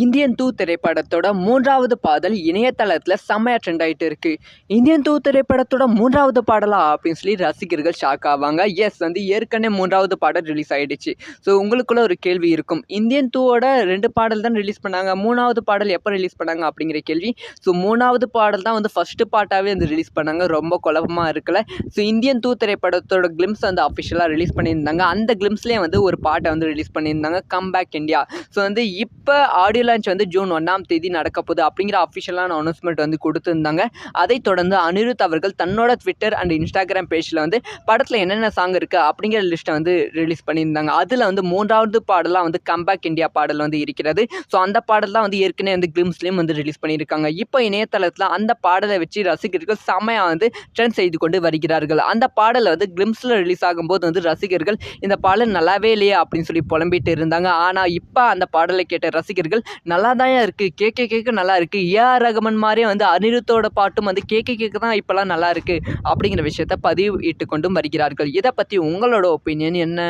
Indian 2 திரைப்படத்தோட 3வது பாடல் இணையதளத்தில் செம்மையா ட்ரெண்ட் ஆகிட்டு இருக்கு. இந்தியன் 2 திரைப்படத்தோட 3வது பாடலா அப்படின்னு சொல்லி ரசிகர்கள் ஷாக் ஆவாங்க. எஸ், ஏற்கனவே 3வது பாடல் ரிலீஸ் ஆகிடுச்சு. ஸோ உங்களுக்குள்ள ஒரு கேள்வி இருக்கும், இந்தியன் 2வோட 2 பாடல் தான் ரிலீஸ் பண்ணாங்க, 3வது பாடல் எப்போ ரிலீஸ் பண்ணாங்க அப்படிங்கிற கேள்வி. ஸோ 3வது பாடல் தான் ஃபஸ்ட்டு பார்ட்டாகவே ரிலீஸ் பண்ணாங்க. ரொம்ப குழப்பமாக இருக்குல்ல. ஸோ இந்தியன் 2 திரைப்படத்தோட கிளிம்ஸ் அஃபிஷியலாக ரிலீஸ் பண்ணியிருந்தாங்க. அந்த கிளிம்ஸ்லேயே ஒரு பாட்டை ரிலீஸ் பண்ணியிருந்தாங்க, கம் பேக் இந்தியா. ஸோ இப்போ ஆடியோ லான்ச் ஜூன் 1ஆம் தேதி நடக்க போகுது அப்படிங்கிற அஃபிஷியலான அனௌன்ஸ்மெண்ட் கொடுத்துருந்தாங்க. அதை தொடர்ந்து அனிருத் அவர்கள் தன்னோட ட்விட்டர் அண்ட் இன்ஸ்டாகிராம் பேஜில் படத்தில் என்னென்ன சாங் இருக்குது அப்படிங்கிற லிஸ்ட்டை ரிலீஸ் பண்ணியிருந்தாங்க. அதில் 3வது பாடலாக கம்பேக் இந்தியா பாடல் இருக்கிறது. ஸோ அந்த பாடல் தான் ஏற்கனவே கிளிம்ஸ்லேயும் ரிலீஸ் பண்ணியிருக்காங்க. இப்போ இணையதளத்தில் அந்த பாடலை வச்சு ரசிகர்கள் செமையாக ட்ரெண்ட் செய்து கொண்டு வருகிறார்கள். அந்த பாடல் கிளிம்ஸில் ரிலீஸ் ஆகும்போது ரசிகர்கள் இந்த பாடல் நல்லாவே இல்லையே அப்படின்னு சொல்லி புலம்பிட்டு இருந்தாங்க. ஆனால் இப்போ அந்த பாடலை கேட்ட ரசிகர்கள் நல்லா தான் இருக்குது, கேட்க நல்லா இருக்குது, ஏஆர் ரகுமான் மாதிரியே அனிருத்தோட பாட்டும் கேட்க தான் இப்போலாம் நல்லா இருக்குது அப்படிங்கிற விஷயத்த பதிவிட்டு கொண்டும் வருகிறார்கள். இதை பற்றி உங்களோட ஒப்பீனியன் என்ன?